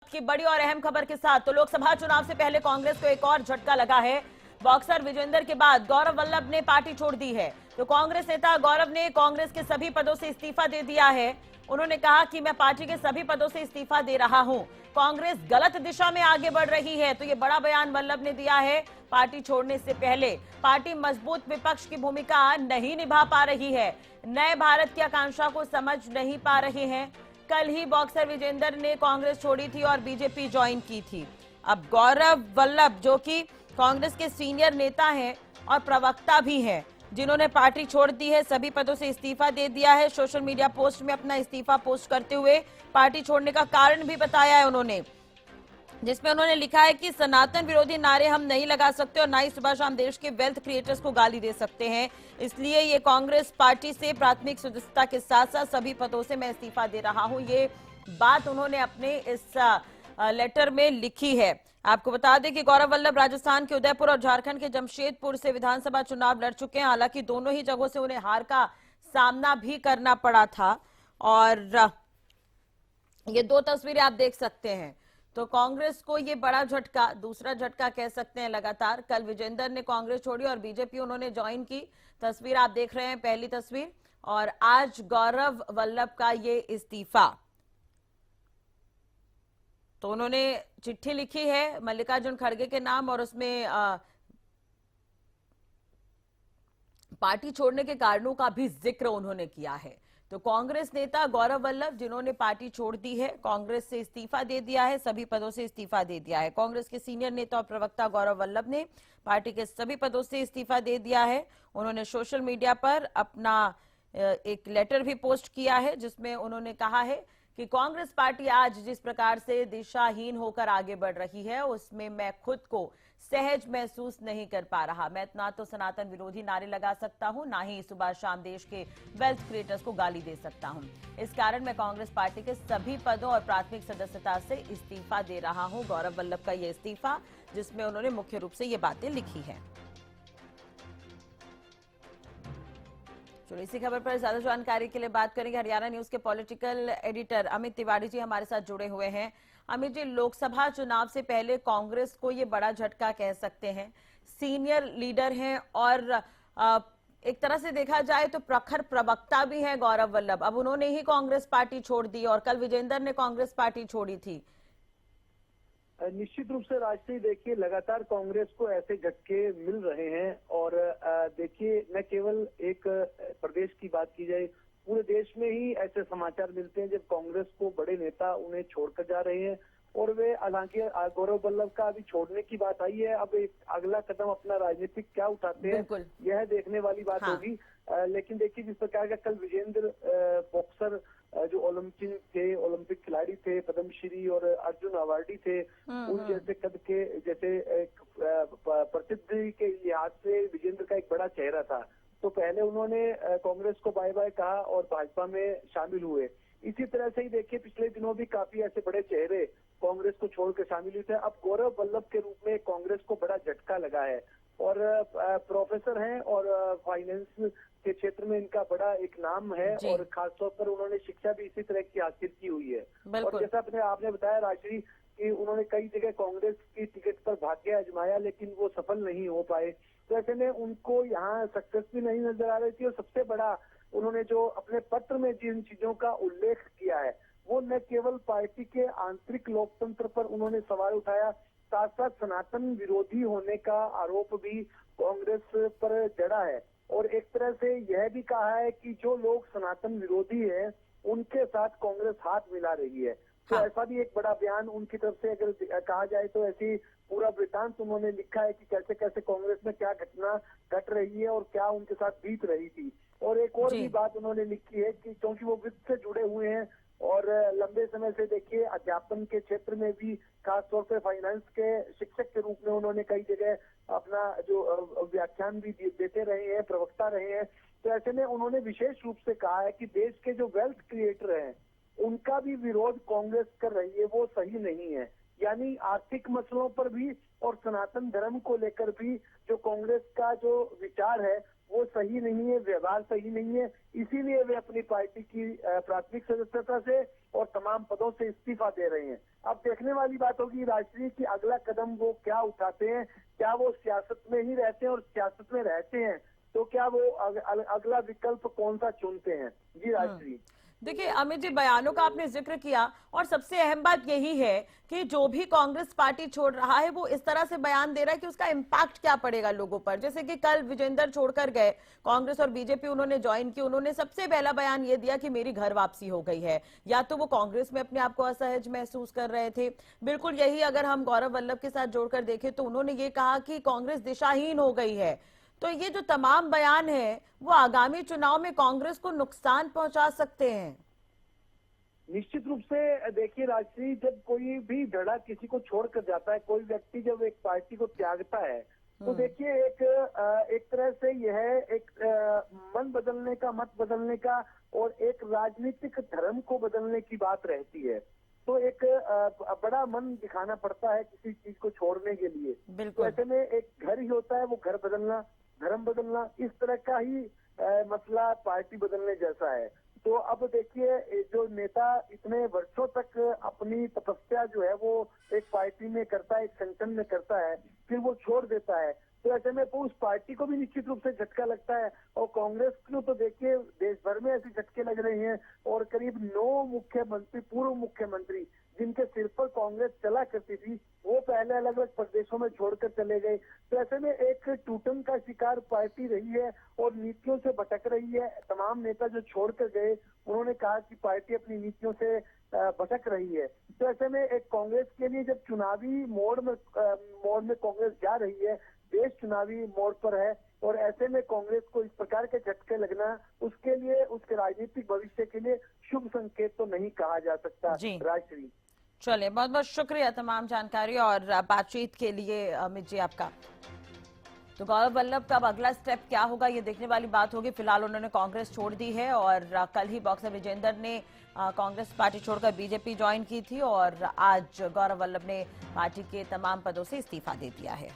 की बड़ी और अहम खबर के साथ तो लोकसभा चुनाव से पहले कांग्रेस को एक और झटका लगा है। बॉक्सर विजेंदर के बाद गौरव वल्लभ ने पार्टी छोड़ दी है। तो कांग्रेस नेता गौरव ने कांग्रेस के सभी पदों से इस्तीफा दे दिया है। उन्होंने कहा कि मैं पार्टी के सभी पदों से इस्तीफा दे रहा हूं। कांग्रेस गलत दिशा में आगे बढ़ रही है। तो ये बड़ा बयान वल्लभ ने दिया है। पार्टी छोड़ने से पहले पार्टी मजबूत विपक्ष की भूमिका नहीं निभा पा रही है, नए भारत की आकांक्षा को समझ नहीं पा रहे हैं। कल ही बॉक्सर विजेंदर ने कांग्रेस छोड़ी थी और बीजेपी ज्वाइन की थी। अब गौरव वल्लभ जो कि कांग्रेस के सीनियर नेता हैं और प्रवक्ता भी हैं, जिन्होंने पार्टी छोड़ दी है, सभी पदों से इस्तीफा दे दिया है। सोशल मीडिया पोस्ट में अपना इस्तीफा पोस्ट करते हुए पार्टी छोड़ने का कारण भी बताया है उन्होंने, जिसमें उन्होंने लिखा है कि सनातन विरोधी नारे हम नहीं लगा सकते और ना ही सुबह शाम देश के वेल्थ क्रिएटर्स को गाली दे सकते हैं। इसलिए ये कांग्रेस पार्टी से प्राथमिक सदस्यता के साथ साथ सभी पदों से मैं इस्तीफा दे रहा हूं। ये बात उन्होंने अपने इस लेटर में लिखी है। आपको बता दें कि गौरव वल्लभ राजस्थान के उदयपुर और झारखंड के जमशेदपुर से विधानसभा चुनाव लड़ चुके हैं। हालांकि दोनों ही जगहों से उन्हें हार का सामना भी करना पड़ा था। और ये दो तस्वीरें आप देख सकते हैं। तो कांग्रेस को ये बड़ा झटका, दूसरा झटका कह सकते हैं लगातार। कल विजेंदर ने कांग्रेस छोड़ी और बीजेपी उन्होंने ज्वाइन की। तस्वीर आप देख रहे हैं, पहली तस्वीर। और आज गौरव वल्लभ का ये इस्तीफा। तो उन्होंने चिट्ठी लिखी है मल्लिकार्जुन खड़गे के नाम और उसमें पार्टी छोड़ने के कारणों का भी जिक्र उन्होंने किया है। तो कांग्रेस नेता गौरव वल्लभ जिन्होंने पार्टी छोड़ दी है, कांग्रेस से इस्तीफा दे दिया है, सभी पदों से इस्तीफा दे दिया है। कांग्रेस के सीनियर नेता और प्रवक्ता गौरव वल्लभ ने पार्टी के सभी पदों से इस्तीफा दे दिया है। उन्होंने सोशल मीडिया पर अपना एक लेटर भी पोस्ट किया है, जिसमें उन्होंने कहा है कि कांग्रेस पार्टी आज जिस प्रकार से दिशाहीन होकर आगे बढ़ रही है, उसमें मैं खुद को सहज महसूस नहीं कर पा रहा। मैं ना तो सनातन विरोधी नारे लगा सकता हूं, ना ही सुबह शाम देश के वेल्थ क्रिएटर्स को गाली दे सकता हूं। इस कारण मैं कांग्रेस पार्टी के सभी पदों और प्राथमिक सदस्यता से इस्तीफा दे रहा हूं। गौरव वल्लभ का यह इस्तीफा, जिसमें उन्होंने मुख्य रूप से ये बातें लिखी है। चलिए इसी खबर पर ज्यादा जानकारी के लिए बात करेंगे। हरियाणा न्यूज के पॉलिटिकल एडिटर अमित तिवारी जी हमारे साथ जुड़े हुए हैं। अमित जी, लोकसभा चुनाव से पहले कांग्रेस को ये बड़ा झटका कह सकते हैं। सीनियर लीडर हैं और एक तरह से देखा जाए तो प्रखर प्रवक्ता भी हैं गौरव वल्लभ। अब उन्होंने ही कांग्रेस पार्टी छोड़ दी और कल विजेंदर ने कांग्रेस पार्टी छोड़ी थी। निश्चित रूप से राष्ट्रीय देखिए लगातार कांग्रेस को ऐसे झटके मिल रहे हैं। और देखिए न केवल एक प्रदेश की बात की जाए, पूरे देश में ही ऐसे समाचार मिलते हैं जब कांग्रेस को बड़े नेता उन्हें छोड़कर जा रहे हैं। और वे हालांकि गौरव वल्लभ का अभी छोड़ने की बात आई है, अब एक अगला कदम अपना राजनीतिक क्या उठाते हैं यह देखने वाली बात होगी। लेकिन देखिए जिस प्रकार का कल विजेंद्र बॉक्सर जो ओलंपिक खिलाड़ी थे, पद्मश्री और अर्जुन अवार्डी थे, उन जैसे कद के जैसे प्रसिद्धि के लिहाज से विजेंद्र का एक बड़ा चेहरा था। तो पहले उन्होंने कांग्रेस को बाय बाय कहा और भाजपा में शामिल हुए। इसी तरह से ही देखिए पिछले दिनों भी काफी ऐसे बड़े चेहरे कांग्रेस को छोड़कर शामिल हुए थे। अब गौरव वल्लभ के रूप में कांग्रेस को बड़ा झटका लगा है। और प्रोफेसर हैं और फाइनेंस के क्षेत्र में इनका बड़ा एक नाम है और खासतौर पर उन्होंने शिक्षा भी इसी तरह की हासिल की हुई है। और जैसा आपने बताया राजश्री कि उन्होंने कई जगह कांग्रेस की टिकट पर भाग्य आजमाया लेकिन वो सफल नहीं हो पाए। तो ऐसे में उनको यहाँ सक्सेस भी नहीं नजर आ रही थी। और सबसे बड़ा उन्होंने जो अपने पत्र में जिन चीजों का उल्लेख किया है, वो न केवल पार्टी के आंतरिक लोकतंत्र पर उन्होंने सवाल उठाया, साथ साथ सनातन विरोधी होने का आरोप भी कांग्रेस पर जड़ा है। और एक तरह से यह भी कहा है कि जो लोग सनातन विरोधी हैं उनके साथ कांग्रेस हाथ मिला रही है। तो ऐसा भी एक बड़ा बयान उनकी तरफ से अगर कहा जाए तो ऐसी पूरा वृतांत उन्होंने लिखा है कि कैसे कैसे कांग्रेस में क्या घटना घट रही है और क्या उनके साथ बीत रही थी। और एक और भी बात उन्होंने लिखी है कि क्योंकि वो वित्त से जुड़े हुए हैं और लंबे समय से देखिए अध्यापन के क्षेत्र में भी खासतौर से फाइनेंस के शिक्षक के रूप में उन्होंने कई जगह अपना जो व्याख्यान भी देते रहे हैं, प्रवक्ता रहे हैं। तो ऐसे में उन्होंने विशेष रूप से कहा है कि देश के जो वेल्थ क्रिएटर हैं उनका भी विरोध कांग्रेस कर रही है, वो सही नहीं है। यानी आर्थिक मसलों पर भी और सनातन धर्म को लेकर भी जो कांग्रेस का जो विचार है वो सही नहीं है, व्यवहार सही नहीं है। इसीलिए वे अपनी पार्टी की प्राथमिक सदस्यता से और तमाम पदों से इस्तीफा दे रहे हैं। अब देखने वाली बात होगी राजश्री की अगला कदम वो क्या उठाते हैं। क्या वो सियासत में ही रहते हैं, और सियासत में रहते हैं तो क्या वो अगला विकल्प कौन सा चुनते हैं। जी राजश्री। देखिए अमित जी, बयानों का आपने जिक्र किया और सबसे अहम बात यही है कि जो भी कांग्रेस पार्टी छोड़ रहा है वो इस तरह से बयान दे रहा है कि उसका इम्पैक्ट क्या पड़ेगा लोगों पर। जैसे कि कल विजेंदर छोड़कर गए, कांग्रेस और बीजेपी उन्होंने ज्वाइन की, उन्होंने सबसे पहला बयान ये दिया कि मेरी घर वापसी हो गई है। या तो वो कांग्रेस में अपने आप को असहज महसूस कर रहे थे, बिल्कुल यही अगर हम गौरव वल्लभ के साथ जोड़कर देखें तो उन्होंने ये कहा कि कांग्रेस दिशाहीन हो गई है। तो ये जो तमाम बयान है वो आगामी चुनाव में कांग्रेस को नुकसान पहुंचा सकते हैं। निश्चित रूप से देखिए राजश्री, जब कोई भी धड़ा किसी को छोड़कर जाता है, कोई व्यक्ति जब एक पार्टी को त्यागता है तो देखिए एक तरह से यह एक मन बदलने का, मत बदलने का और एक राजनीतिक धर्म को बदलने की बात रहती है। तो एक बड़ा मन दिखाना पड़ता है किसी चीज को छोड़ने के लिए। तो ऐसे में एक घर ही होता है, वो घर बदलना, धर्म बदलना, इस तरह का ही मसला पार्टी बदलने जैसा है। तो अब देखिए जो नेता इतने वर्षों तक अपनी तपस्या जो है वो एक पार्टी में करता है, एक संगठन में करता है, फिर वो छोड़ देता है, तो ऐसे में उस पार्टी को भी निश्चित रूप से झटका लगता है। और कांग्रेस को तो देखिए देश भर में ऐसे झटके लग रहे हैं और करीब 9 मुख्यमंत्री, पूर्व मुख्यमंत्री जिनके सिर पर कांग्रेस चला करती थी, वो पहले अलग अलग प्रदेशों में छोड़कर चले गए। तो ऐसे में एक टूटन का शिकार पार्टी रही है और नीतियों से भटक रही है। तमाम नेता जो छोड़कर गए उन्होंने कहा कि पार्टी अपनी नीतियों से भटक रही है। तो ऐसे में एक कांग्रेस के लिए जब चुनावी मोड़ में कांग्रेस जा रही है, देश चुनावी मोड़ पर है, और ऐसे में कांग्रेस को इस प्रकार के झटके लगना उसके लिए, उसके राजनीतिक भविष्य के लिए शुभ संकेत तो नहीं कहा जा सकता। राजश्री, चलिए बहुत बहुत शुक्रिया तमाम जानकारी और बातचीत के लिए अमित जी आपका। तो गौरव वल्लभ का अब अगला स्टेप क्या होगा ये देखने वाली बात होगी। फिलहाल उन्होंने कांग्रेस छोड़ दी है और कल ही बॉक्सर विजेंदर ने कांग्रेस पार्टी छोड़कर बीजेपी ज्वाइन की थी और आज गौरव वल्लभ ने पार्टी के तमाम पदों से इस्तीफा दे दिया है।